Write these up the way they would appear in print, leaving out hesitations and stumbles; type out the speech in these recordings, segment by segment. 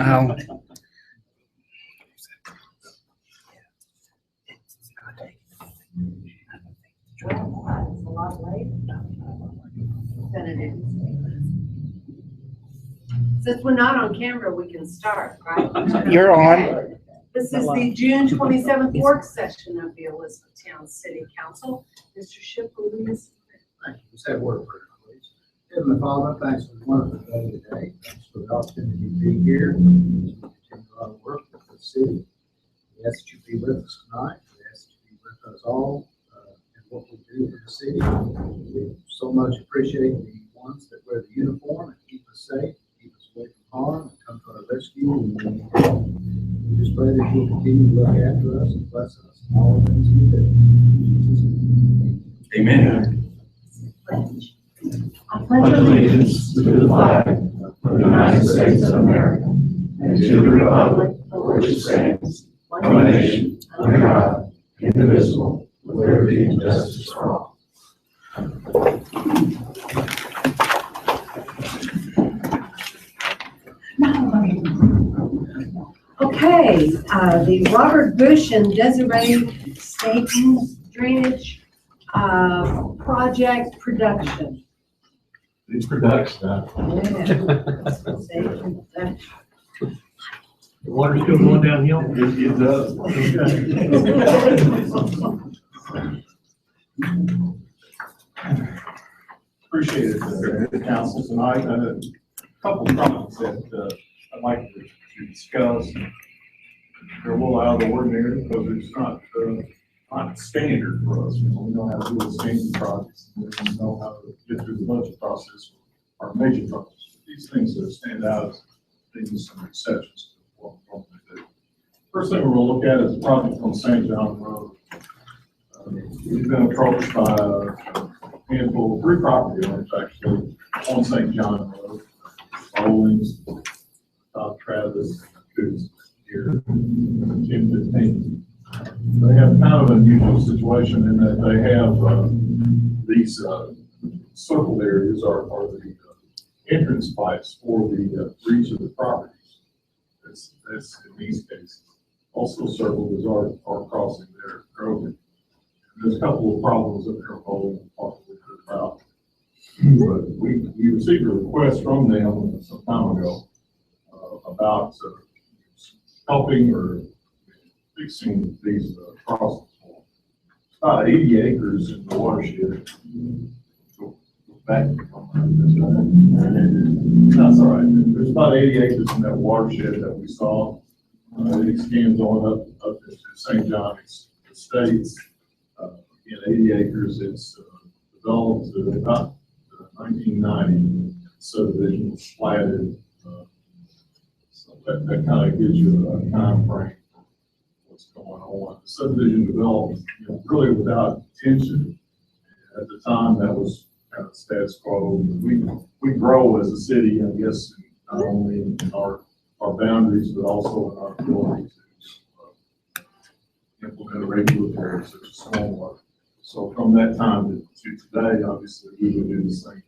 Oh. It's a lot later than it is. Since we're not on camera, we can start, right? You're on. This is the June 27th work session of the Elizabethtown City Council. Mr. Shipp will lead us. Thank you. Let's have a word prayer, please. Heavenly Father, thanks for the wonderful day today. Thanks for the opportunity to be here. Continue our work with the city. We ask that you be with us tonight. We ask that you be with us all in what we do for the city. We so much appreciate the ones that wear the uniform and keep us safe, keep us away from harm, and come to our rescue. And we just pray that you will continue to look after us and bless us in all the things we do. In Jesus' name. Amen. I Pledge allegiance to the flag of the United States of America and to the republic for which it stands, one nation, under God, indivisible, with liberty and justice for all. Okay, the Robert Bush and Desiree Staten drainage project production. It's production. Yeah. The water's still going downhill? It does. Appreciate it, the council tonight. I had a couple of comments that I'd like to discuss. They're a little out of the ordinary because it's not standard for us. We know how to do a standard projects. We know how to get through the budget process or major projects. These things that stand out as things, some exceptions to what we normally do. First thing we're going to look at is the project on St. John Road. We've been approached by a handful, 3 property owners actually on St. John Road. Owens, Travis, Coots here, Jim 15. They have kind of an unusual situation in that they have these circled areas are the entrance pipes for the reach of the properties. That's in these cases. Also circled is our crossing there, Grogan. There's a couple of problems that they're holding about. But we received a request from them some time ago about helping or fixing these crossings. About 80 acres in the watershed. Back. That's all right. There's about 80 acres in that watershed that we saw. It extends on up into St. John's Estates. In 80 acres, it's developed about 1990 subdivision was platted. So that kind of gives you a time frame for what's going on. The subdivision developed really without intention. At the time, that was kind of status quo. We grow as a city, I guess, not only in our boundaries, but also in our ability to implement regulatory such as stormwater. So from that time to today, obviously, we would do the same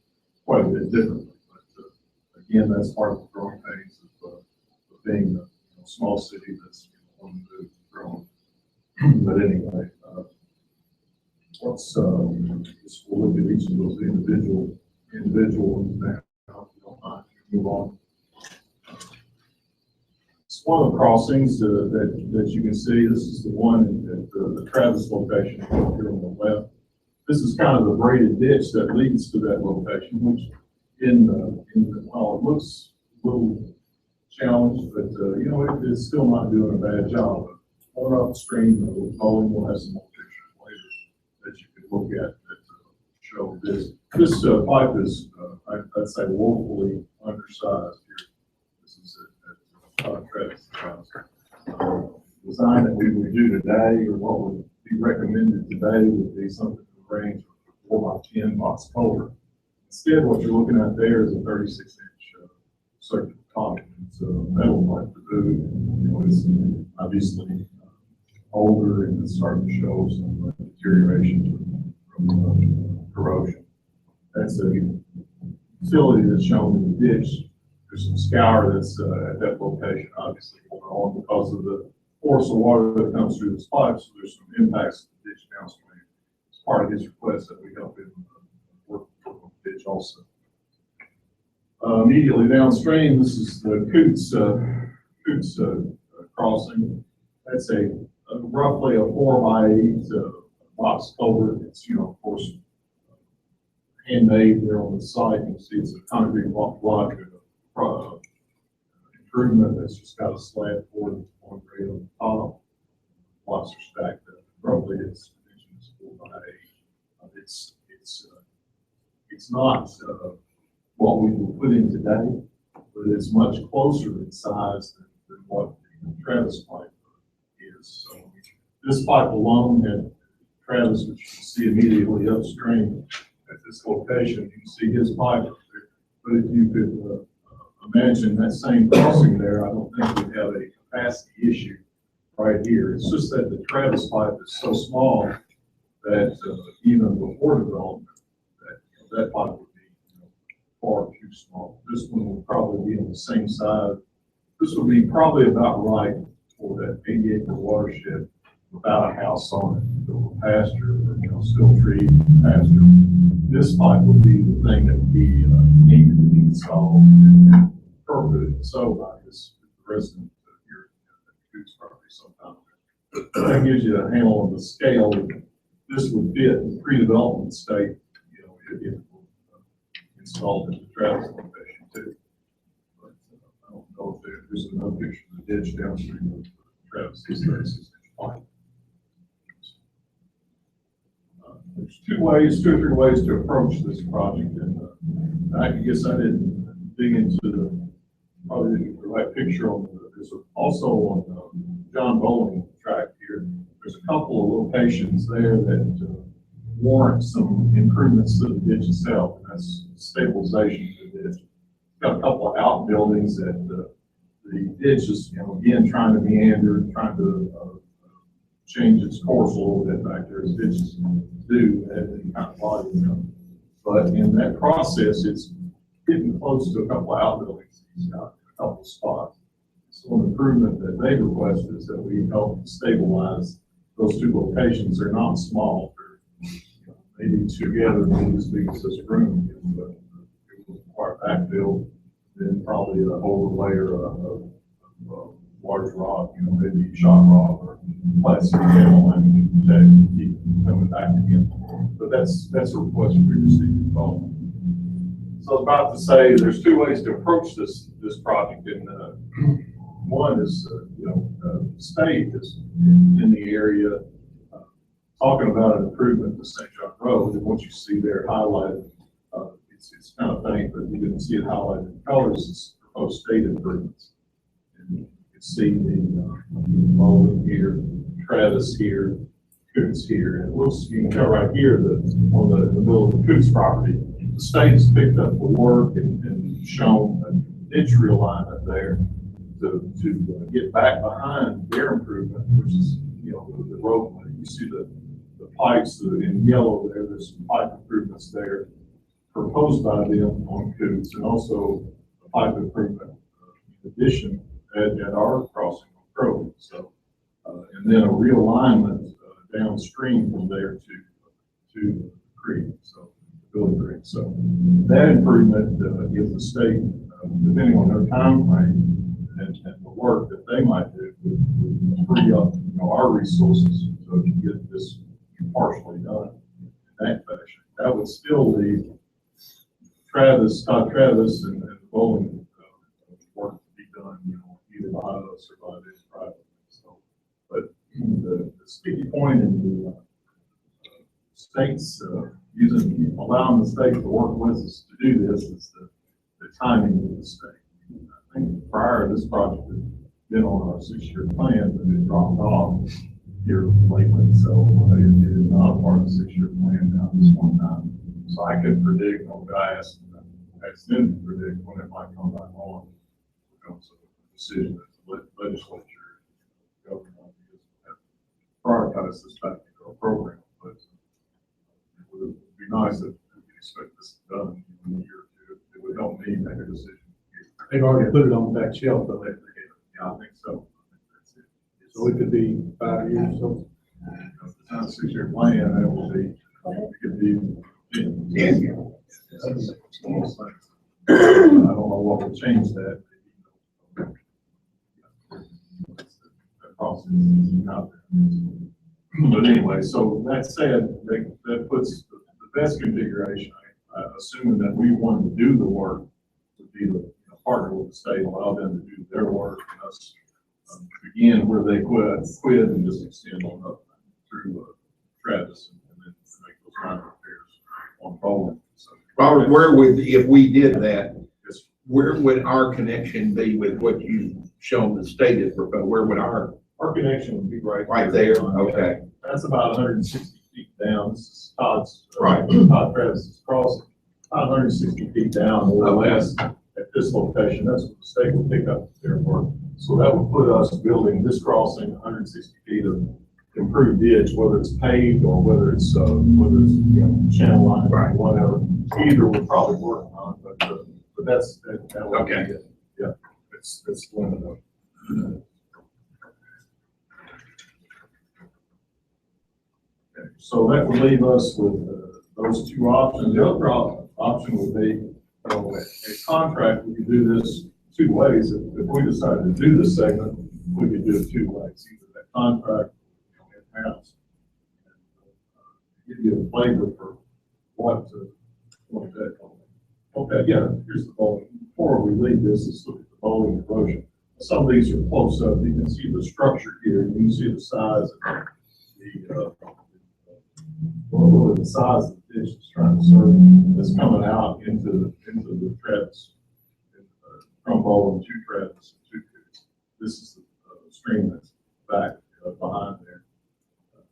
quite a bit differently. But again, that's part of the growing pains of being a small city that's wanting to grow. But anyway, let's we'll look at each of those individual ones now. If you don't mind, move on. It's one of the crossings that you can see. This is the one at the Travis location here on the left. This is kind of the braided ditch that leads to that location, which while it looks a little challenged, but it's still not doing a bad job. More upstream, Bowling will have some more pictures later that you can look at that show this. This pipe is, I'd say, woefully undersized here. This is Travis. Design that we would do today, or what would be recommended today, would be something in the range of 4 by 10 box culvert. Instead, what you're looking at there is a 36-inch circuit pipe. It's a metal pipe to do. It's obviously older and it's starting to show some deterioration from corrosion. That's a facility that's shown in the ditch. There's some scour that's at that location, obviously, going on because of the force of water that comes through this pipe, so there's some impacts to the ditch downstream. It's part of his request that we help him work on the ditch also. Immediately downstream, this is the Coots crossing. That's a roughly a 4x8 box culvert. It's, of course, handmade there on the site. You can see it's a concrete block improvement that's just got a slab for it on grade on the top. Blocks are stacked up. Roughly it's 4x8. It's not what we will put in today, but it's much closer in size than what the Travis pipe is. So this pipe alone had Travis, which you can see immediately upstream at this location. You can see his pipe up there. But if you could imagine that same crossing there, I don't think we'd have a capacity issue right here. It's just that the Travis pipe is so small that even before development, that pipe would be far too small. This one will probably be on the same size. This would be probably about right for that 80-acre watershed without a house on it, with pasture, still trees, pasture. This pipe would be the thing that would be needed to be installed and permitted so by this resident here at Coots property sometime. That gives you a handle on the scale. This would fit the pre-development state, if it was installed in the Travis location too. But I don't know if there's another picture of the ditch downstream of Travis. There's two or three ways to approach this project, and I guess I didn't dig into probably the right picture on there's also on John Bowling track here. There's a couple of locations there that warrant some improvements to the ditch itself, and that's stabilization of the ditch. Got a couple of outbuildings that the ditch is, again, trying to meander, trying to change its course a little bit back there as ditches do at any kind of body. But in that process, it's getting close to a couple of outbuildings. It's got a couple of spots. So an improvement that they requested is that we help stabilize those two locations. They're not small. They're maybe together, maybe as big as this room, but it will require backfill, then probably a overlayer of large rock, maybe shot rock or plastic channel line to keep coming back again. But that's a request we received from. So I was about to say there's two ways to approach this project, and one is the state is in the area talking about an improvement to St. John Road, and what you see there highlighted, it's kind of faint, but you can see it highlighted in colors. It's proposed state improvements. And you can see the Bowling here, Travis here, Coots here, and you can tell right here that on the middle of the Coots property, the state has picked up the work and shown a ditch realignment there to get back behind their improvement, which is the roadway. You see the pipes in yellow there. There's some pipe improvements there proposed by them on Coots, and also a pipe improvement in addition at our crossing on Crow. So, and then a realignment downstream from there to the creek, so Billy Creek. So that improvement gives the state, depending on their time frame and the work that they might do, would free up our resources so to get this partially done in that fashion. That would still leave Todd Travis and the Bowling work to be done, either by us or by this project. So, but the sticky point in the states allowing the state to work with us to do this is the timing of the state. I think prior to this project had been on our 6-year plan, but it dropped off here lately. So it is not a part of the 6-year plan now at this one time. So I could predict, I asked them to predict when it might come back on. So the decision that the legislature, government have prioritized this back into our program. But it would be nice if we could expect this done in a year or two. It would help me make a decision. They've already put it on the back shelf, though, haven't they? Yeah, I think so. That's it. So it could be 5 years, so. If it's not a 6-year plan, that will be, it could be 10 years. That's one of those things. I don't know what would change that. That process is not there. But anyway, so that said, that puts the best configuration, assuming that we wanted to do the work, would be to partner with the state, allow them to do their work, and us begin where they quit and just extend on up through Travis and then make those minor repairs on Poland. So, Robert, where would, if we did that, yes, where would our connection be with what you've shown the state is proposed? Where would our, our connection would be right there? Okay. That's about 160 feet down. This is Todd's. Right. Todd Travis's crossing, about 160 feet down, more or less, at this location. That's what the state will pick up their work. So that would put us building this crossing 160 feet of improved ditch, whether it's paved or whether it's channel line or whatever. Either we're probably working on, but that's, that would be Okay. it. Yeah, that's one of them. Okay, so that would leave us with those two options. The other option would be a contract. We could do this two ways. If we decided to do this segment, we could do it two ways. Either that contract in-house. Give you a flavor for what that. Okay, yeah, here's the bowling. Before we leave this, let's look at the bowling erosion. Some of these are close up. You can see the structure here. You can see the size of the size of the dish it's trying to serve. That's coming out into the Travis, from bowling to Travis and to Coots. This is the stream that's back behind there,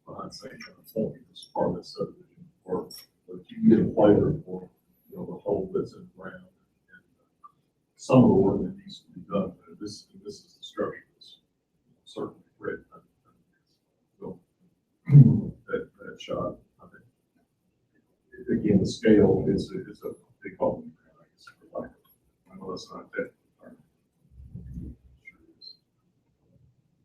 behind St. John's Point. This is part of the subdivision work, but you can get a flavor for the hole that's in the ground and some of the work that needs to be done. This is the structure that's certainly ready. So that shot, I think, again, the scale is a big hole. I know that's not that.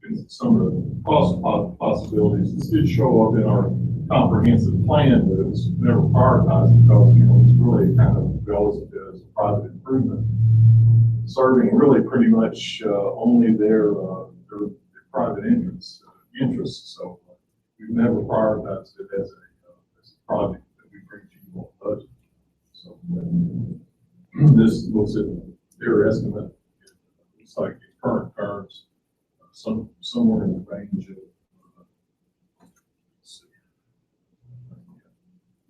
And some of the cost possibilities, this did show up in our comprehensive plan, but it was never prioritized because, it's really kind of, we always did it as a private improvement, serving really pretty much only their private interests. So we've never prioritized it as a project that we bring to you on budget. So this looks at their estimate. It looks like in current terms, somewhere in the range of, let's see.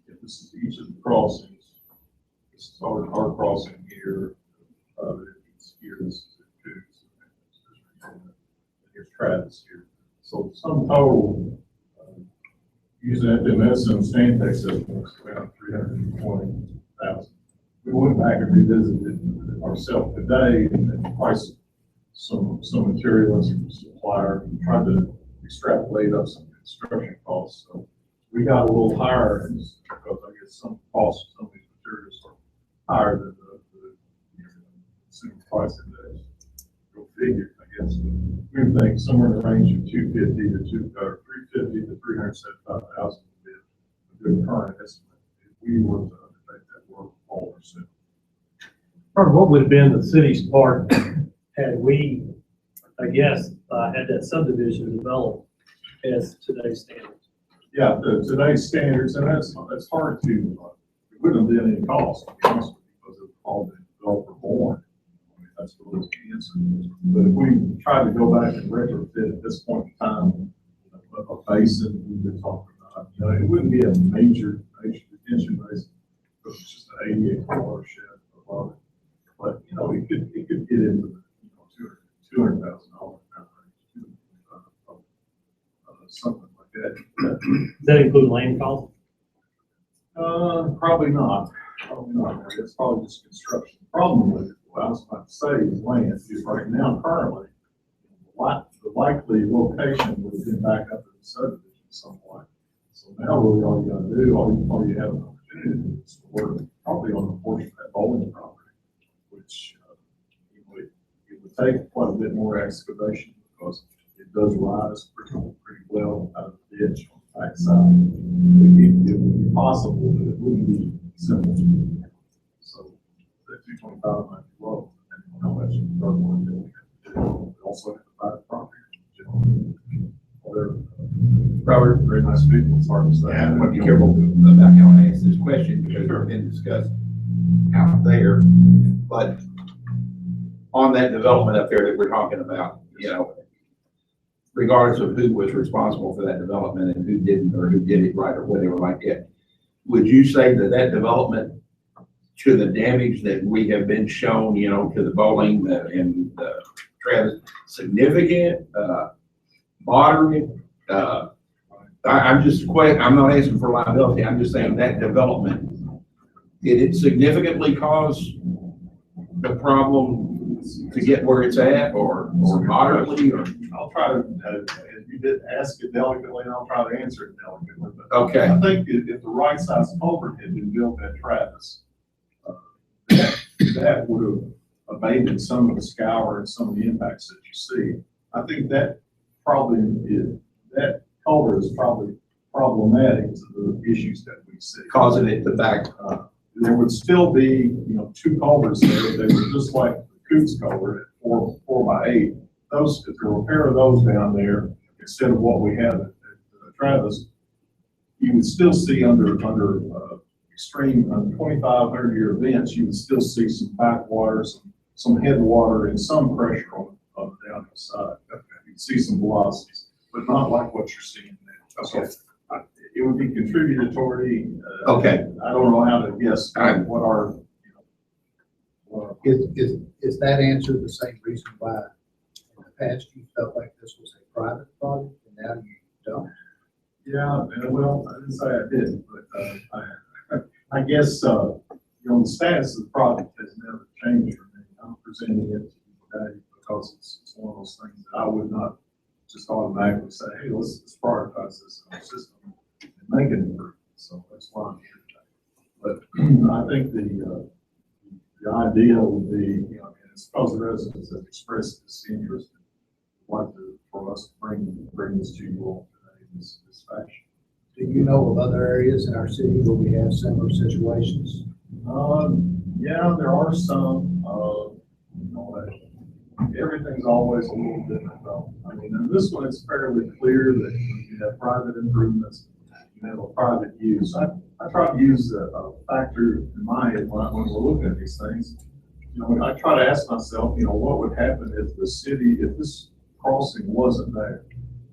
Yeah, this is each of the crossings. This is our crossing here. Here, this is Coots, and here's Travis here. So some total, using FMS and Stantec systems, around 320,000. We went back and revisited it ourselves today and priced some materials from supplier and tried to extrapolate up some construction costs. So we got a little higher because I guess some costs, some of these materials are higher than the consumer price index. Go figure, I guess. We think somewhere in the range of 350 to 375,000 would be a good current estimate if we were to undertake that work all ourselves. Part of what would have been the city's part had we, I guess, had that subdivision developed as today's standards. Yeah, today's standards, and that's hard to, it wouldn't have been any cost, to be honest with you, because it's all been developer born. I mean, that's what it's answer. But if we tried to go back and retrofit at this point in time, a basin we've been talking about, it wouldn't be a major detention basin, because it's just an 88 watershed above it. But, it could get into the, $200,000 kind of range, something like that. Does that include land cost? Probably not. Probably not. It's probably just construction. The problem with it, what I was about to say is land. Because right now, currently, the likely location would have been back up in the subdivision somewhat. So now really all you gotta do, all you have an opportunity to do is work probably on a portion of that bowling property, which, take quite a bit more excavation because it does rise pretty well out of the ditch on the backside. It would be possible, but it wouldn't be simple. So the 225 might be low, and how much dirt work that we have to do. We also have to buy the property. Whatever. Robert, Very nice people, as hard as that. I want to be careful about how I ask this question because it's been discussed out there. But on that development up there that we're talking about, you know, regardless of who was responsible for that development and who didn't, or who did it right or whatever like that, would you say that that development, to the damage that we have been shown, you know, to the bowling and Travis, significant, moderate? I'm not asking for liability. I'm just saying that development, did it significantly cause the problem to get where it's at, or moderately, or? I'll try to, if you did ask it delicately, I'll try to answer it delicately. But Okay. I think if the right size culvert had been built at Travis, that would have abated some of the scour and some of the impacts that you see. I think that that culvert is probably problematic to the issues that we see. Causing it to back. There would still be, you know, two culverts there. They were just like the Coots culvert at 4x8. Those, if you repair those down there, instead of what we have at Travis, you would still see under extreme 2,500-year events, you would still see some backwater, some headwater, and some pressure on the downhill side. You'd see some velocities, but not like what you're seeing now. Okay. So, it would be contributory. Okay. I don't know how to guess what our, Is that answer the same reason why in the past you felt like this was a private project and now you don't? yeah, well, I didn't say I did, but I guess, you know, the status of the project has never changed for me. I'm presenting it to you today because it's one of those things that I would not just automatically say, hey, let's prioritize this in our system and make an improvement. So that's why I'm here today. But I think the idea would be, you know, and it's because the residents have expressed this interest and like for us to bring this to you all today in this fashion. Do you know of other areas in our city where we have similar situations? Yeah, there are some, you know, everything's always a little different though. I mean, in this one, it's fairly clear that you have private improvements, you have a private use. I try to use a factor in my head when we're looking at these things. You know, I try to ask myself, you know, what would happen if this crossing wasn't there?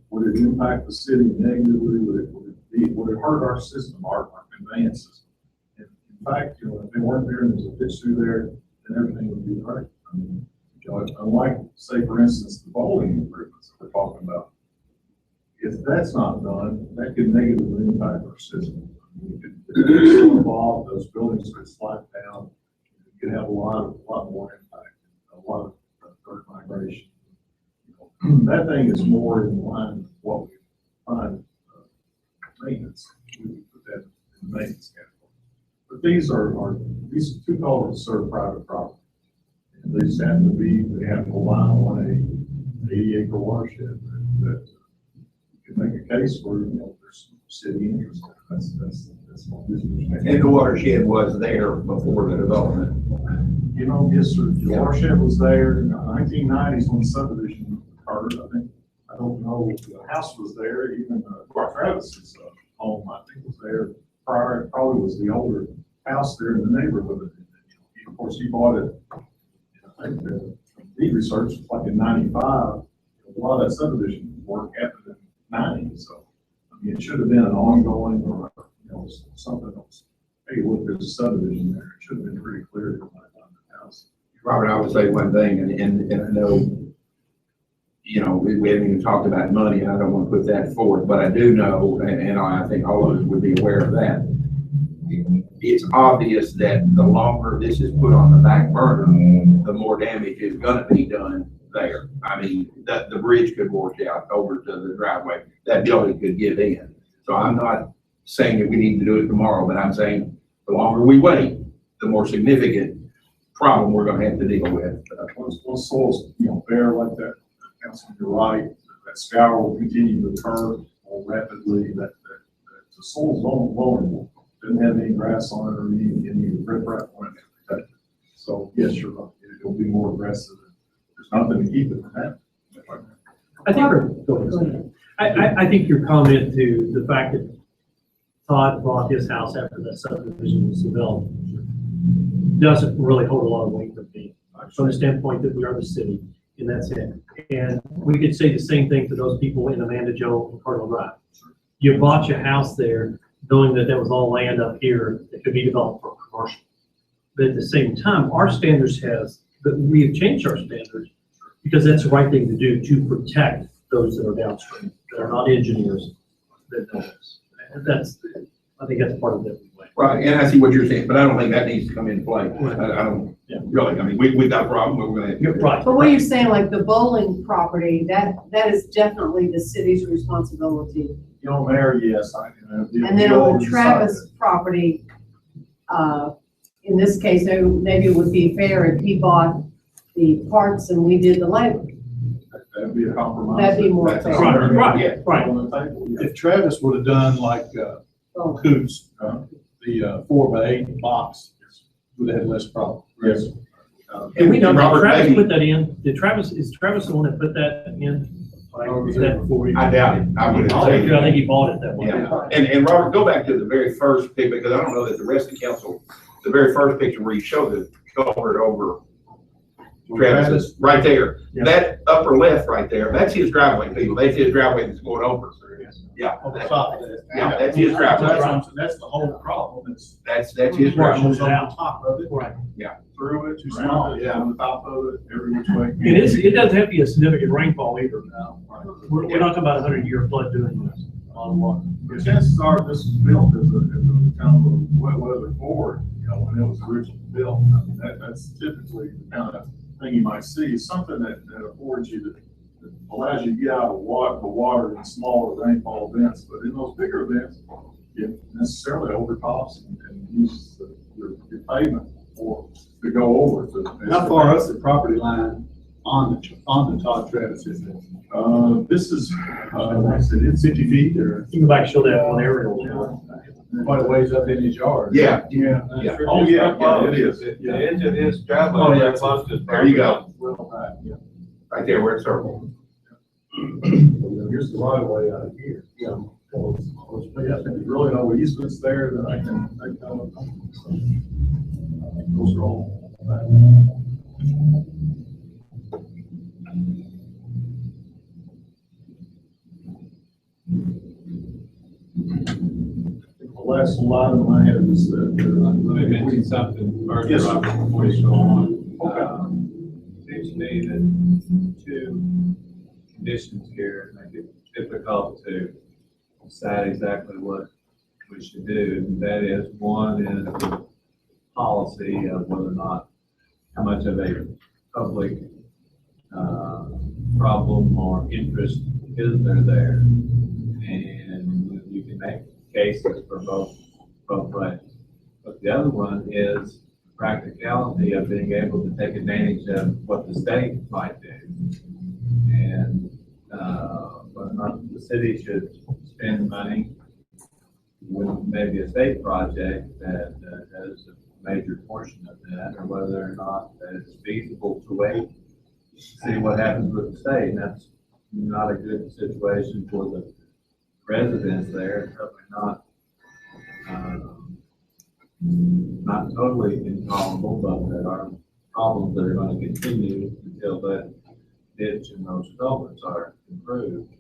Would it impact the city negatively? Would it hurt our system, our conveyance system? In fact, you know, if they weren't there and there's a ditch through there, then everything would be great. I mean, you know, unlike, say, for instance, the bowling improvements that we're talking about, if that's not done, that could negatively impact our system. We could so involved, those buildings could slide down. You could have a lot more impact, a lot of dirt migration. You know, that thing is more in line with what we find maintenance. We would put that in the maintenance category. But these two culverts serve private property. And they just happen to be, they have to rely on a 80-acre watershed that you can make a case for, you know, there's city interest. That's what this is. And the watershed was there before the development. You know, yes, sir. The watershed was there in the 1990s when subdivision occurred. I don't know, the house was there, even Travis's home, I think, was there prior. It probably was the older house there in the neighborhood. Of course, he bought it, I think the deed research was like in 95. A lot of that subdivision work happened in 90. So, I mean, it should have been an ongoing, or, you know, something else. Hey, look, there's a subdivision there. It should have been pretty clear to my house. Robert, I would say one thing, and I know, you know, we haven't even talked about money, and I don't want to put that forward, but I do know, and I think all of us would be aware of that. It's obvious that the longer this is put on the back burner, the more damage is going to be done there. I mean, the bridge could wash out over to the driveway. That building could give in. So I'm not saying that we need to do it tomorrow, but I'm saying the longer we wait, the more significant problem we're gonna have to deal with. Once soil's, bare like that, Councilman, you're right, that scour will continue to occur more rapidly, that the soil's vulnerable, doesn't have any grass on it or any riprap on it to protect it. So, yes, you're right, it'll be more aggressive. There's nothing to keep it from happening. I think, I think your comment to the fact that Todd bought his house after that subdivision was developed doesn't really hold a lot of weight with me, from the standpoint that we are the city, and that's it. And we could say the same thing to those people in Amanda Joe and Cardinal Drive. You bought your house there knowing that there was all land up here that could be developed for commercial. But at the same time, our standards we have changed our standards because that's the right thing to do to protect those that are downstream, that are not engineers, that know this. And I think that's part of it. Right, and I see what you're saying, but I don't think that needs to come into play. Right. I don't, Yeah. really, I mean, we've got a problem, we're gonna have to. Right. But what you're saying, like the bowling property, that is definitely the city's responsibility. Mayor, yes, And then on the Travis property, in this case, maybe it would be fair if he bought the parts and we did the labor. That'd be a compromise. That'd be more That's fair. Right, Yeah. right. On the table, yeah. If Travis would have done like, Oh, Coots, the 4x8 box, would have had less problem. Yes. And we know, did Robert, Travis maybe- put that in? Is Travis the one that put that in? Like, is that before we? I doubt it, I wouldn't say. I think he bought it that way. Yeah, and Robert, go back to the very first pic, because I don't know that the rest of the council, the very first picture where you showed the covered over Travis, right there. Yeah. That upper left right there, that's his driveway, people, that's his driveway that's going over. Yeah, On the top of that. yeah, that's his driveway, That's the whole problem, it's that's his Right. driveway. on the top of it. Right. Through it, around it, on the top of it, every which way. It doesn't have to be a significant rainfall either. We're not talking about a 100-year flood doing this. The chances are this was built as a kind of a wet weather forward, when it was originally built. I mean, that's typically the kind of thing you might see, something that affords you that allows you to get out of the water in smaller rainfall events, but in those bigger events, you necessarily overtops and use your pavement to go over to. How far up the property line on the Todd Travis is it? This is, like I said, it's 50 feet or You can go back and show that one aerial. quite a ways up in his yard? Yeah, Yeah. yeah. Oh, yeah, it is. The edge of his driveway. Oh, yeah. Close to. There you go, Well, yeah. right there where it's circled. Here's the right of way out of here. Yeah. But yeah, if there's really no easements there, then I can. Those are all. The last slide of my head is that. Let me mention something further, Yes, sir. Robert, before you go on. Okay. Seems to me that two conditions here make it difficult to decide exactly what we should do. And that is, one is the policy of whether or not, how much of a public problem or interest is there. And you can make cases for both ways. But the other one is practicality of being able to take advantage of what the state might do. And whether or not the city should spend money with maybe a state project that has a major portion of that, or whether or not that it's feasible to wait, see what happens with the state. And that's not a good situation for the residents there. It's probably not totally intolerable, but there are problems that are going to continue until that ditch and those culverts are improved.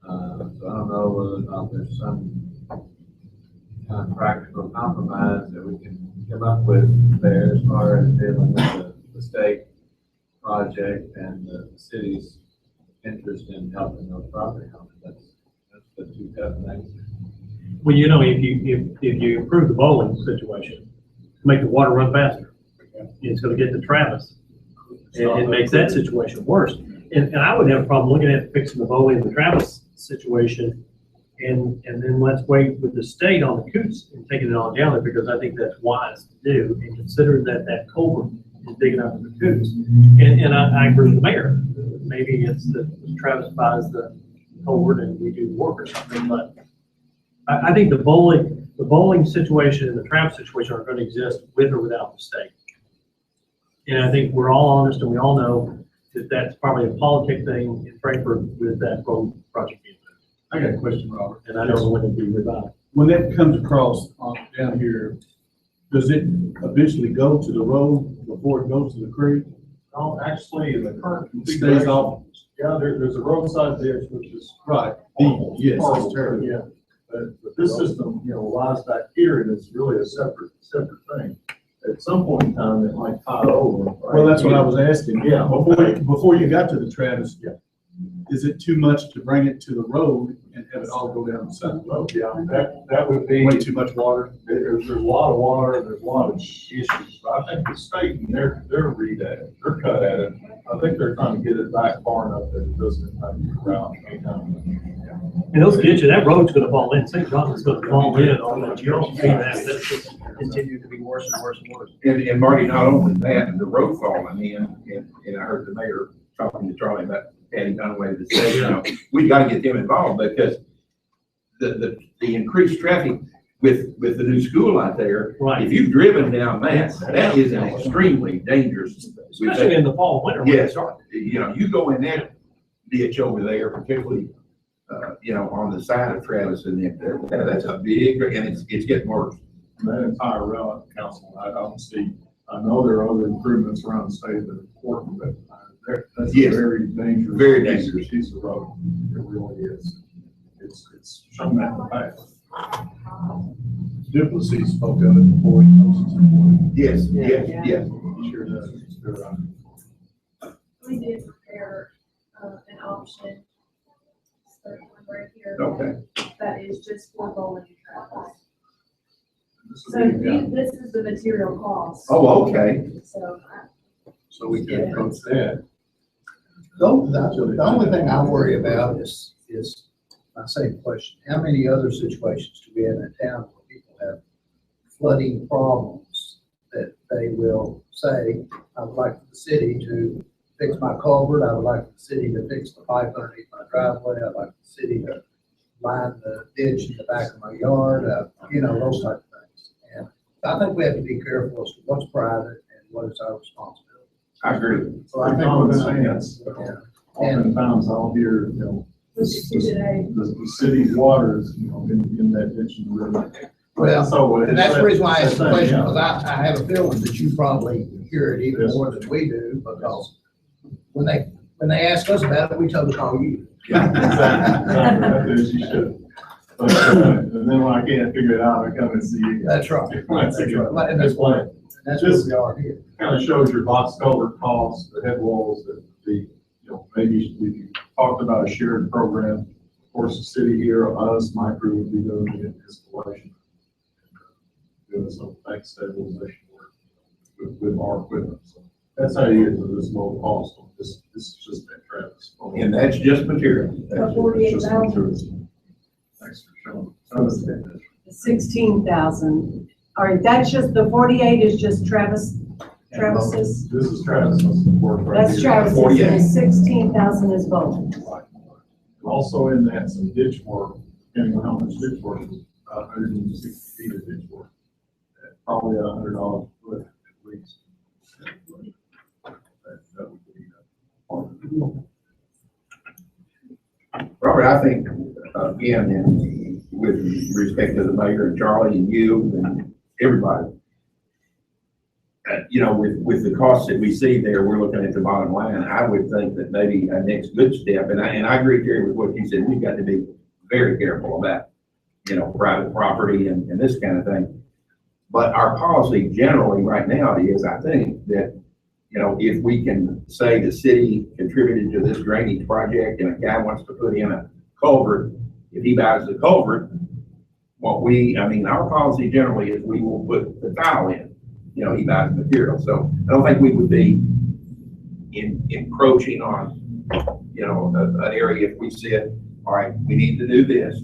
So I don't know whether or not there's some kind of practical compromise that we can come up with there as far as dealing with the state project and the city's interest in helping those property owners. That's the two tough things. Well, if you improve the bowling situation, make the water run faster, it's gonna get to Travis. And it makes that situation worse. And I would have a problem looking at fixing the bowling and the Travis situation. And then let's wait with the state on the Coots and taking it on down there, because I think that's wise to do. And considering that culvert is digging up the coots. And I agree with the mayor. Maybe it's that Travis buys the culvert and we do the work or something, but I think the bowling situation and the Travis situation are gonna exist with or without the state. And I think we're all honest and we all know that that's probably a politic thing in Frankfurt with that road project being moved. I got a question, Robert. And I don't know when it'll be revived. When that comes across down here, does it eventually go to the road before it goes to the creek? No, actually, the current Stays configuration, off? yeah, there's a roadside ditch, which is. Right. Yes, that's terrible. Yeah, but this system, lies back here, and it's really a separate thing. At some point in time, it might tie over. right? Well, that's what I was asking. Yeah. Before you got to the Travis. Yeah. Is it too much to bring it to the road and have it all go down the side of the road? Yeah, that would be. Way too much water? There's a lot of water, there's a lot of issues, but I think the state, and they're read at it, they're cut at it. I think they're trying to get it back far enough that it doesn't impact the route. And those ditches, that road's gonna fall in, St. John's is gonna fall in on that, you don't see that, that's just continue to be worse and worse and worse. And Marty, not only that, the road falling in, and I heard the mayor talking to Charlie about adding Dunaway to the state, we gotta get them involved because the increased traffic with the new school out there, Right, if you've driven down that is an extremely dangerous. especially in the fall, winter. Yes, you go in that ditch over there, particularly, on the side of Travis and that's a big, and it's getting worse. That entire route, council, I don't see, I know there are other improvements around the state that are important, but that's a Yes. very dangerous. Very dangerous. Piece of road, it really is. It's shown that in the past. Duplessis spoke of it before he knows it's important. Yes, Yeah. yes. He sure does. We did prepare an option, third one right here, Okay. that is just for bowling and Travis. This So would be, yeah. this is the material cost. Oh, okay. So So we can approach that. The only thing I worry about is my same question. How many other situations do we have in town where people have flooding problems that they will say, I would like the city to fix my culvert, I would like the city to fix the pipe underneath my driveway, I'd like the city to line the ditch in the back of my yard, those type of things. And I think we have to be careful as to what's private and what is our responsibility. I agree. So I think we're gonna, oftentimes I'll hear, we should do today. the city's waters, in that ditch in the river. Well, So and that's the reason why I asked the That's question, yeah. because I have a feeling that you probably hear it even more than we do, because when they ask us about it, we tell them to call you. Yeah, exactly, as you should. But, and then when I can't figure it out, I come and see you. That's right. That's That's a good right. And that's why, that's what we are here. Kind of shows your box culvert costs, the head walls, maybe we talked about a shared program. Of course, the city here, us, my crew would be doing the installation. Doing some bank stabilization work with our equipment. So that's how you get to this low cost. This is just that Travis. And that's just material. For 48,000. Thanks for showing. 16,000. All right, that's just, the 48 is just Travis's? This is Travis's work right That's here. Travis's, 48. and 16,000 is both. Also in that, some ditch work, depending on how much ditch work is, 160 feet of ditch work. At probably $100 a foot at least. That would be part of the deal. Robert, I think, again, and with respect to the mayor and Charlie and you and everybody, with the costs that we see there, we're looking at the bottom line. I would think that maybe a next good step, and I agree, Jerry, with what you said, we've got to be very careful about, private property and this kind of thing. But our policy generally right now is, I think, that, if we can say the city contributed to this drainage project and a guy wants to put in a culvert, if he buys the culvert, our policy generally is we will put the tile in, he buys the material. So I don't think we would be encroaching on, an area if we said, all right, we need to do this.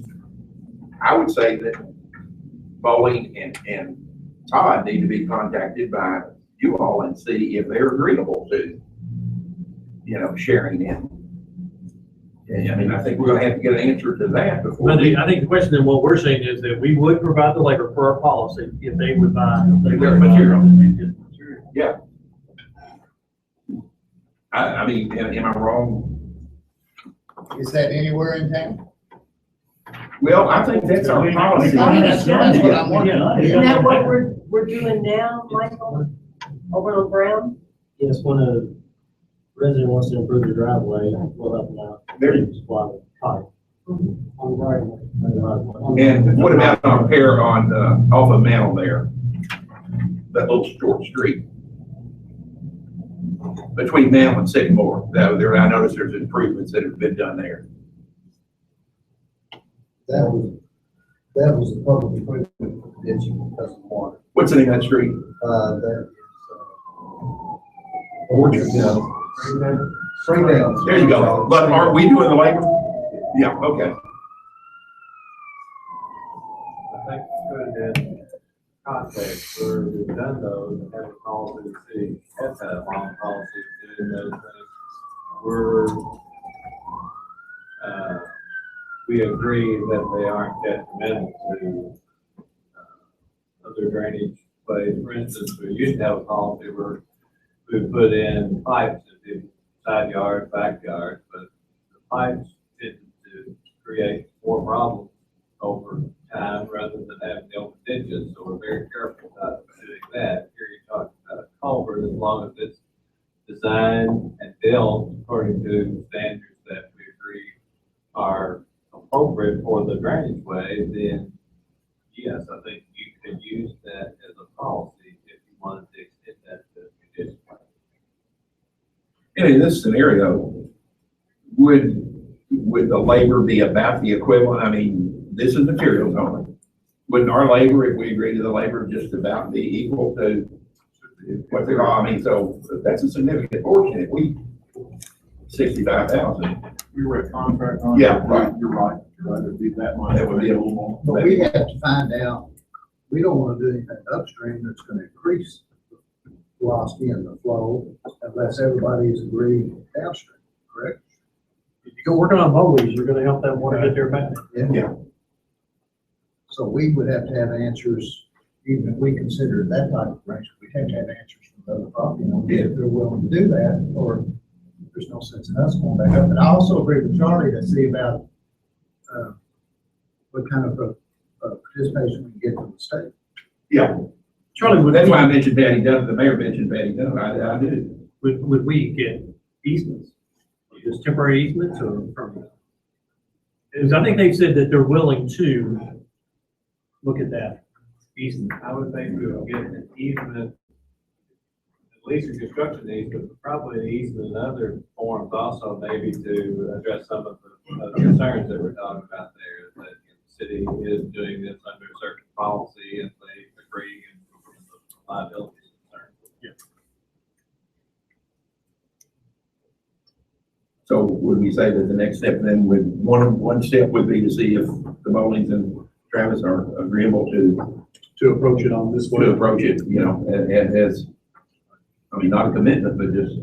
I would say that Bowling and Todd need to be contacted by you all and see if they're agreeable to, sharing in. Yeah, I mean, I think we're gonna have to get an answer to that before. I think the question then what we're saying is that we would provide the labor for our policy if they would buy. Their material. Yeah. I mean, am I wrong? Is that anywhere in town? Well, I think that's our policy. That's what I'm wondering. Isn't that what we're doing now, Michael, over on Brown? Yes, when a resident wants to improve the driveway, we'll help them out. There- Supply the pipe. On the right way. And what about on pair on, off of Mantle there? That little short street? Between now and Sycamore, I noticed there's improvements that have been done there. That was a public improvement ditch because of water. What's the name of that street? That is, Orchard. Springdale. There you go. But are we doing the labor? Yeah, okay. I think it's good in context where we've done those and have a policy, the city has had a long policy of doing those things. We agree that they aren't detrimental to other drainage ways. For instance, we used to have a policy where we put in pipes in side yards, backyards, but the pipes tended to create more problems over time rather than having the open ditches, so we're very careful about doing that. Here you're talking about a culvert, as long as it's designed and built according to standards that we agree are appropriate for the drainage way, then yes, I think you could use that as a policy if you wanted to extend that to conditional. And in this scenario, would the labor be about the equivalent? I mean, this is materials only. Wouldn't our labor, if we agree to the labor, just about be equal to what they're, I mean, so that's a significant portion. If we, 65,000. We were at contract on. Yeah, right. You're right, it'd be that much. That would be a little more. But we have to find out, we don't want to do anything upstream that's going to increase the velocity and the flow unless everybody's agreed downstream, correct? If you go working on Bowlees, you're gonna help that water get there back. Yeah. So we would have to have answers, even if we considered that type of arrangement, we'd have to have answers from the other property owners if they're willing to do that, or there's no sense in us going back up. And I also agree with Charlie to see about, what kind of participation we can get from the state. Yeah. Charlie, That's why I mentioned Patty Dunn, the mayor mentioned Patty Dunn, I did. would we get easements? Just temporary easements or permanent? Because I think they've said that they're willing to look at that easement. I would think we would get an easement, at least a construction easement, but probably an easement in other forms also, maybe to address some of the concerns that we're talking about there, that the city is doing this under a certain policy and they agree and the liability is concerned. Yeah. So would we say that the next step then would, one step would be to see if the Bowlings and Travis are agreeable to approach it on this way. to approach it, as, I mean, not a commitment, but just,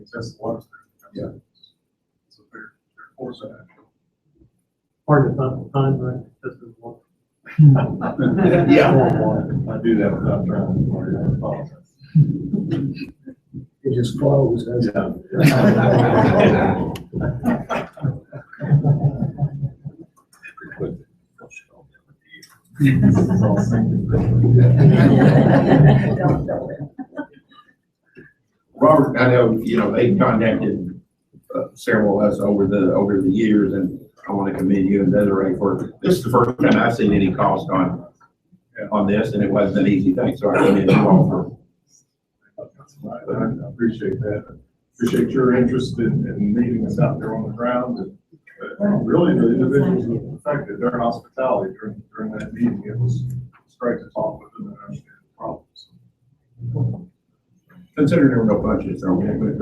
Access the water. Yeah. It's a fair course of action. Hard to find, right? That's the one. yeah. I do that without trying to apologize. It just flows, doesn't it? Robert, I know, they contacted several of us over the years, and I want to commend you and Desiree for, this is the first time I've seen any cost on this, and it wasn't an easy thing, so I commend you all for. I appreciate that. Appreciate your interest in meeting us out there on the ground, and really the individuals affected, their hospitality during that meeting. It was great to talk with them and understand the problems. Considering there were no punches thrown in.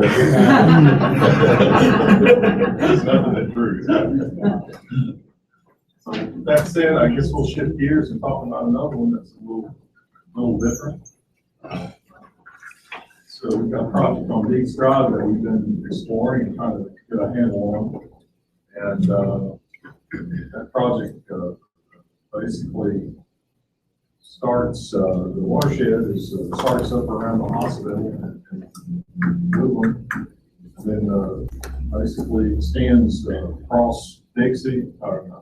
There's nothing that proves. So that said, I guess we'll shift gears and talk about another one that's a little different. So we've got a project on Deeks Drive that we've been exploring and trying to get a handle on. And, that project, basically starts, the watershed is, starts up around the hospital and Woodland. And then, basically extends, across Dixie, or,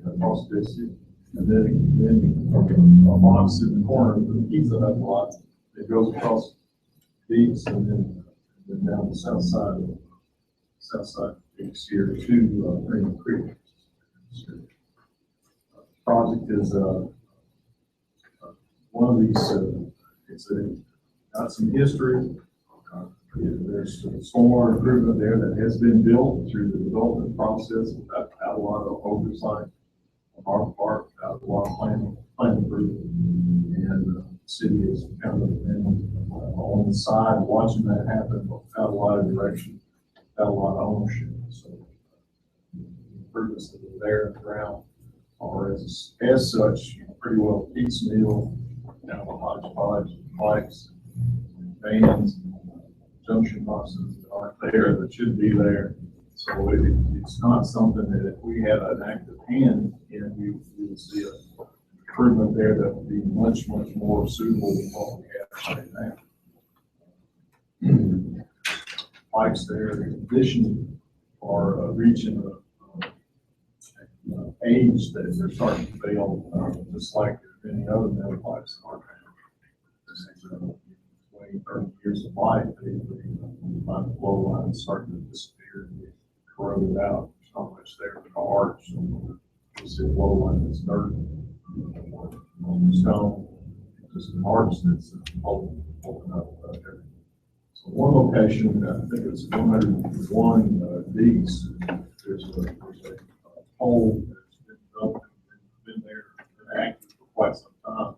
across Dixie. And then from a box in the corner, the pizza hut lot, it goes across Deeks and then down the south side of Deeks here to, Green Creek. Project is, one of these, it's got some history. There's stormwater improvement there that has been built through the development process without a lot of oversight on our part, without a lot of plan improvement. And the city is kind of been on the side watching that happen without a lot of direction, without a lot of ownership. So improvements that are there in the ground are as such, pretty well piecemeal, kind of a hodgepodge of pipes, bands, junction boxes that aren't there, that should be there. So it's not something that if we had an active hand in, we would see an improvement there that would be much, much more suitable than what we have right now. Pipes there, the condition are reaching an age that they're starting to fail, just like any other metal pipes in our town. 20, 30 years of life, the flow lines starting to disappear and get corroded out. There's not much there to arch. So you see a flow line that's dirt, stone, just an arch that's holding up everything. So one location, I think it's 101 D's, there's a hole that's been developed, been there, been active for quite some time.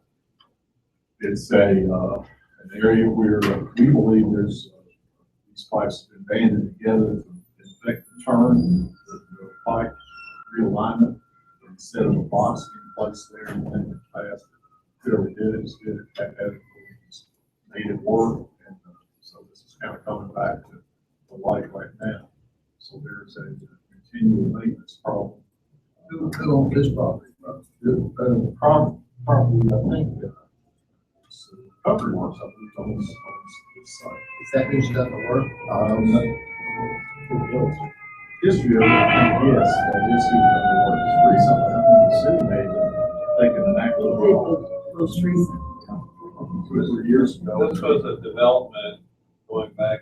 It's an area where we believe there's these pipes have been banded together to infect the turn, the pipe realignment, instead of a box being placed there and then it passed. Whoever did it just did it, made it work, and so this is kind of coming back to the light right now. So there's a continual maintenance problem. Who owns this property? The property, I think, Country Works, I believe, owns this site. Is that who's done the work? History of it, I think, yes, that is who done the work. It's recently, I think the city made it, taken an act of Most recent. 2 or 3 years ago. This was a development going back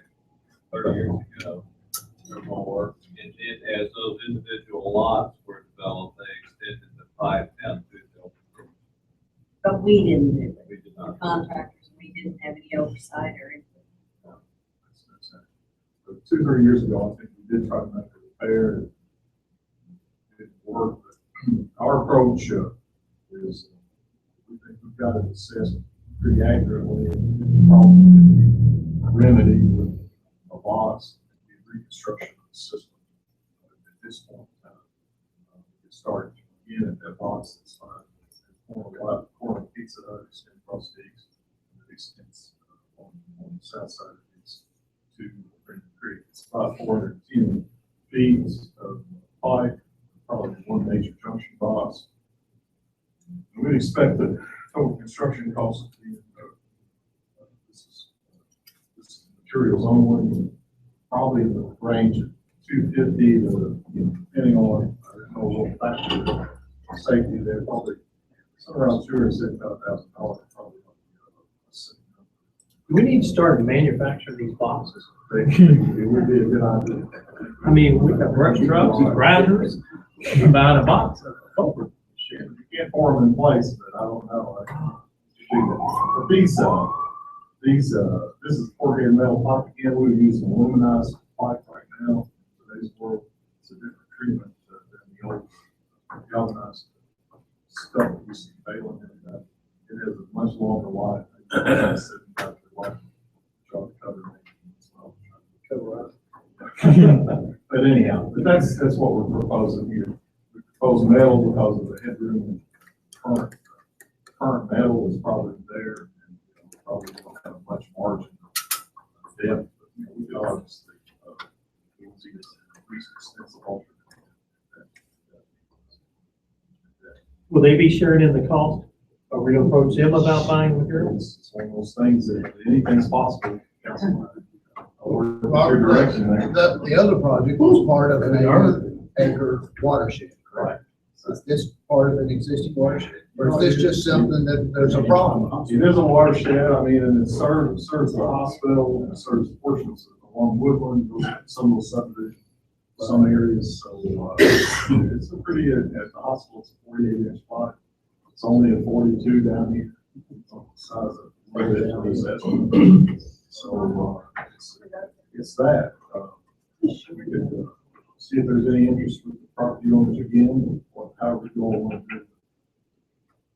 30 years ago or more. And as those individual lots were developed, they extended the pipe down to the. But we didn't do it. We did not. Contractors, we didn't have any oversight or anything. But 2 or 3 years ago, I think we did try to make a repair. It didn't work, but our approach is we think we've got it assessed pretty accurately. The problem can be remedied with a box, reconstruction of the system. At this point in time, we start again at that box that's fine. Corner Pizza Hut extends across the east, and it extends on the south side of these to Green Creek. It's about 410 feet of pipe, probably one major junction box. And we expect the total construction cost to be, this is materials only, probably in the range of 250 to, depending on, I don't know what factor of safety there, probably somewhere around $275,000 probably. Do we need to start manufacturing these boxes? It would be a good idea. I mean, we got brush trucks and grinders, about a box of over. You can't pour them in place, but I don't know. But this is corrugated metal pipe. Again, we're using aluminized pipe right now. Today's world, it's a different treatment than the old galvanized stuff that used to be failing. It has a much longer life. But anyhow, that's what we're proposing here. We propose metal because of the headroom. Current metal is probably there, and probably don't have much margin Yeah, we could obviously, we will see this increased expense of alternate. Will they be sharing in the cost? Are we gonna approach them about buying materials? It's one of those things that anything's possible. Councilman. I'll work with your direction there. The other project was part of an acre watershed, correct? Is this part of an existing watershed? Or is this just something that there's a problem? It is a watershed, I mean, and it serves the hospital, it serves portions along Woodland, some of those subdivisions, some areas, so, it's a pretty, at the hospital, it's a 48-inch pipe. It's only a 42 down here. It's on the size of residential. So, it's that. We could, see if there's any interest with the property owners again, or however you all want to do it.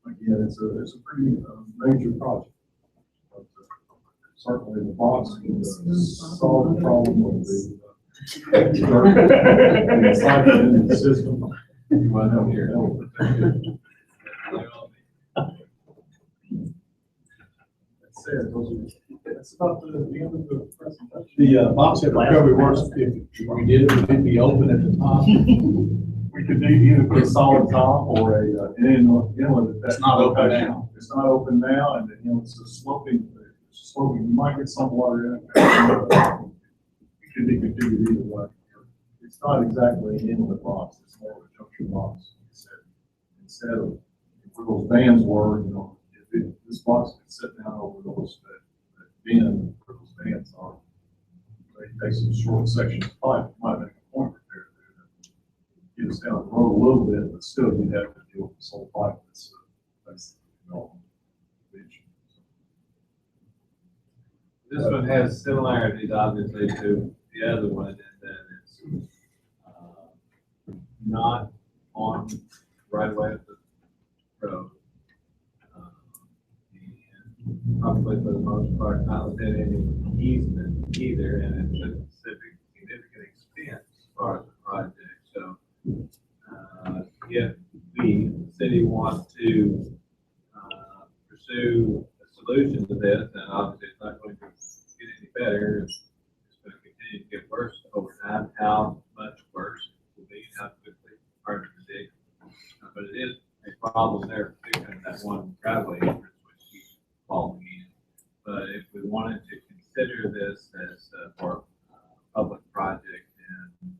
Again, it's a pretty major project. But, certainly the box can solve the problem of the cycle in the system. You might have here. That's it. That's about the end of the presentation. The box at recovery works, if we did it, would it be open at the top? We could do either put a solid top or an inlet. It's not open now. It's not open now, and then, it's a sloping, you might get some water in it. It could be configured either way. It's not exactly an inlet box, it's more of a junction box. Instead of where those vans were, this box could sit down over those, that bin where those vans are. They take some short sections of pipe, might make a point there. Get us down the road a little bit, but still you'd have to deal with this whole pipe that's This one has similarities, obviously, to the other one, and that it's not on right away of the road. And probably for the most part, not within any easement either, and it's a significant expense as far as the project. So, if we, the city, wants to pursue a solution to this, then obviously it's not going to get any better. It's going to continue to get worse over time. How much worse it will be, how quickly, hard to predict. But it is a problem there, particularly in that one driveway entrance, which keeps falling in. But if we wanted to consider this as for a public project, then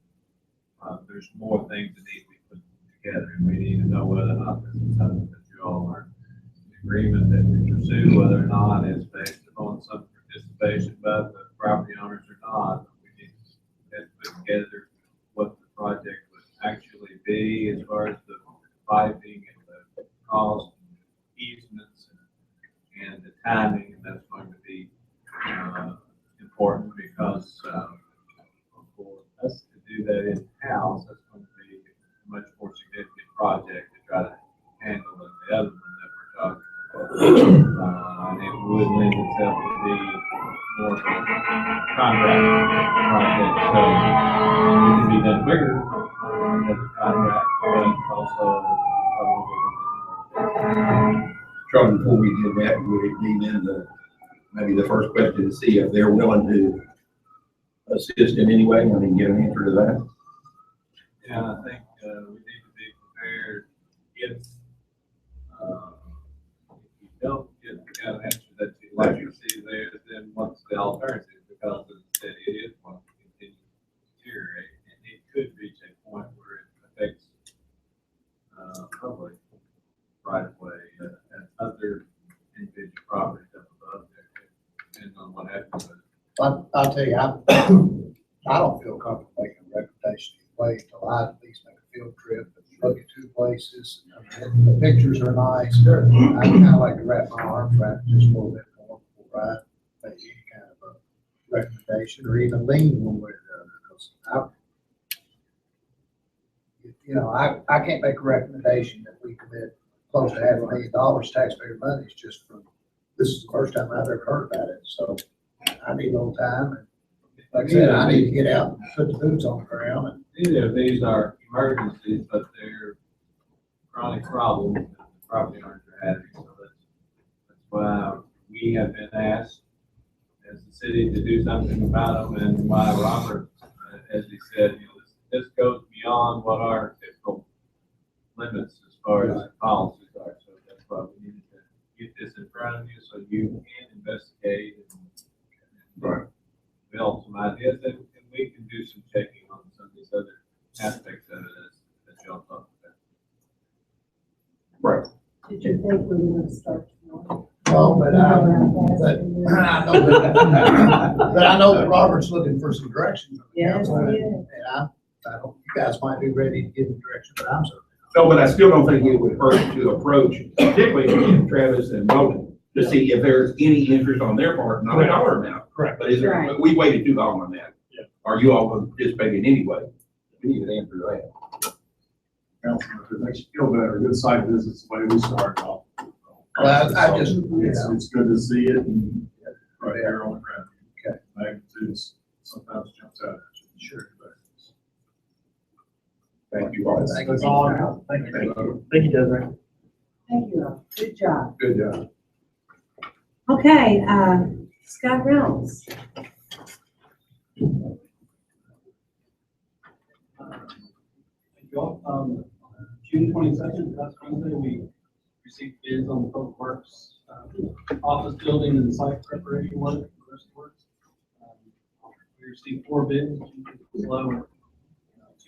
there's more things that need to be put together, and we need to know whether or not this is something that you all are in agreement that we pursue, whether or not it's based upon some participation by the property owners or not. We need to put together what the project would actually be as far as the piping and the cost, easements, and the timing, and that's going to be important because for us to do that in-house, that's going to be a much more significant project to try to handle than the other one that we're talking about. And it would lend itself to be more of a contract project, so it can be done quicker as a contract, but also probably. Charlie, before we did that, would it be then maybe the first question to see if they're willing to assist in any way, and then get an answer to that? Yeah, I think we need to be prepared if you don't get the kind of answer that you'd like to see there, then what's the alternative? Because as I said, it is going to continue to deteriorate, and it could reach a point where it affects public right of way and other individual properties up above there, depending on what happens. I'll tell you, I don't feel comfortable making a recommendation anyway until I at least make a field trip and look at two places. The pictures are nice. I kind of like to wrap my arms around it just a little bit more before I make any kind of a recommendation or even lean one way or the other. Because I can't make a recommendation that we commit close to $500,000 taxpayer money. It's just this is the first time I've ever heard about it. So I need a little time. And like I said, I need to get out and put the boots on the ground. And Neither of these are emergencies, but they're chronic problems that the property owners are having. So that's why we have been asked as the city to do something about them, and why Robert, as he said, you know, this goes beyond what our typical limits as far as policies are, so that's why we needed to get this in front of you, so you can investigate and develop some ideas, and we can do some checking on some of these other aspects of it that y'all talked about. Right. Did you think we were gonna start tomorrow? Well, but I know that Robert's looking for some direction. from the Yes, council, he and I hope you guys might be ready to give him direction, but I'm certainly. No, but I still don't think it would hurt to approach, particularly Travis and Logan, to see if there's any interest on their part, not a dollar amount. Correct. But is there, Right. we waited too long on that. Yeah. Are you all participating anyway? We need an answer to that. Councilman, if it makes you feel better, good site visits, the way we started off. Well, I just, It's good to see it and right there on the ground. Okay. Magnitudes sometimes jumps out at you. Sure. Thank you all. That's all I have. Thank you. Thank you. Thank you, Desiree. Thank you, Rob. Good job. Good job. Okay, Scott Reynolds. Thank you all. June 22nd, last Wednesday, we received bids on the public works office building and site preparation work, the rest of the works. We received 4 bids, which was low at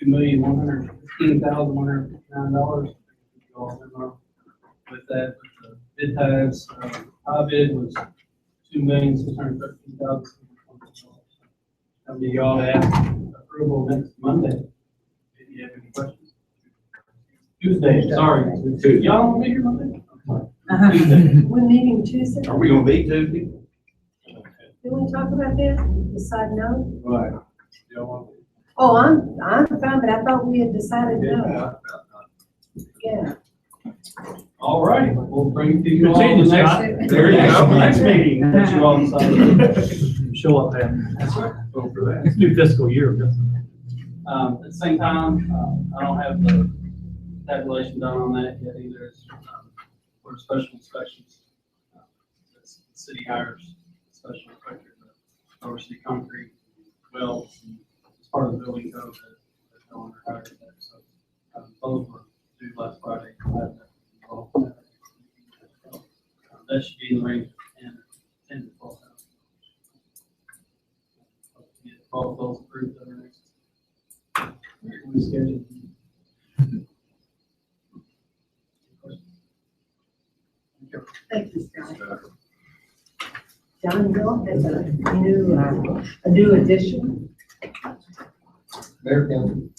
$2,115,159. You all remember with that, with the bid tabs, high bid was $2,613,000. How many of y'all ask approval next Monday? If you have any questions? Tuesday, sorry. Tuesday. Y'all want to be here Monday? Tuesday. We're meeting Tuesday. Are we gonna meet Tuesday? Did we talk about that? Decide no? Right. Y'all want to- Oh, I'm fine, but I thought we had decided no. Yeah. All right, we'll bring it to you Good all. seeing you, the next- Scott. There you go. Next meeting, that you all decide. Show up, man. That's right. Vote for that. It's new fiscal year. At the same time, I don't have the tabulation done on that yet either. It's, for special inspections. The city hires special inspector to oversee concrete wells. It's part of the building code that no one hired that. So those were due last Friday. That should be in the range of 10 to 12,000. Get all of those approved over next. We scheduled. Thank you, Scott. John Hill has a new addition. Mayor, Council,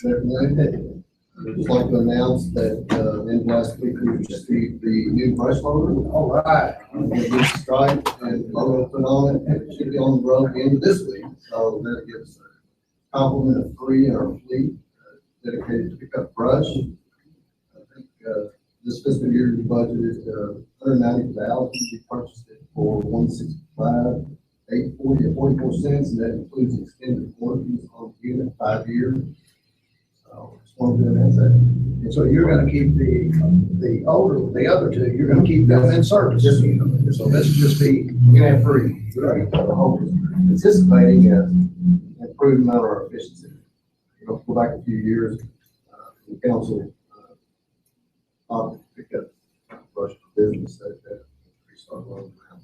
I'd just like to announce that, in last week, we received the new brush loader. All right. This stripe and logo put on it, and it should be on the road at the end of this week. So that gives a complement of 3 in our fleet dedicated to pick up brush. I think, this fiscal year, we budgeted, $190,000. We purchased it for $165,840 at 44 cents, and that includes extended warranties on the unit, 5 years. So just wanted to announce that. And so you're gonna keep the other 2, you're gonna keep them in service. Yes, sir. So this will just be, You can have 3. Right. The hope is anticipating improvement of our efficiency. You know, go back a few years, the council, pick up brush business that we started rolling around.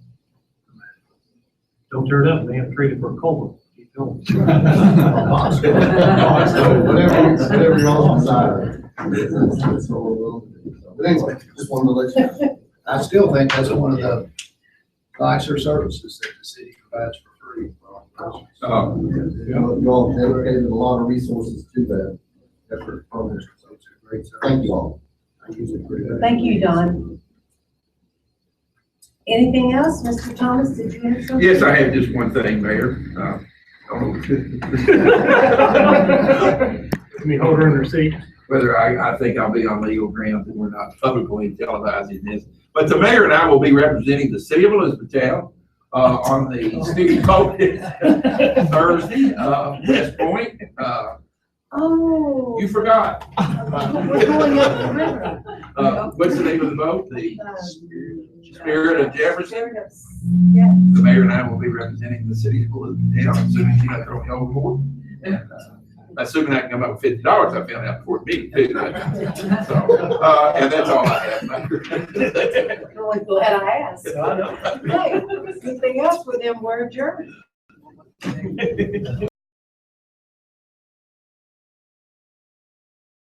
Don't turn up, they have traded for a culvert. Keep going. Whatever y'all desire. That's what we're willing to do. But anyway, just wanted to let you know. I still think that's one of the nicer services that the city provides for free. You all dedicated a lot of resources to that effort from this. So it's a great service. Thank you all. I use it pretty good. Thank you, Don. Anything else? Mr. Thomas, did you have something? Yes, I have just one thing, Mayor. Let me hold her in her seat. Whether I think I'll be on legal grounds and we're not publicly televising this. But the mayor and I will be representing the city of Elizabethtown on the student vote Thursday, West Point. Oh. You forgot. We're going up the river. What's the name of the boat? The Spirit of Jefferson? Yeah. The mayor and I will be representing the city of town, assuming she's not throwing me overboard. And, assuming I can come up with $50, I found out before the meeting too. So, and that's all I have. I'm really glad I asked. I know. Hey, anything else with them, we're adjourned.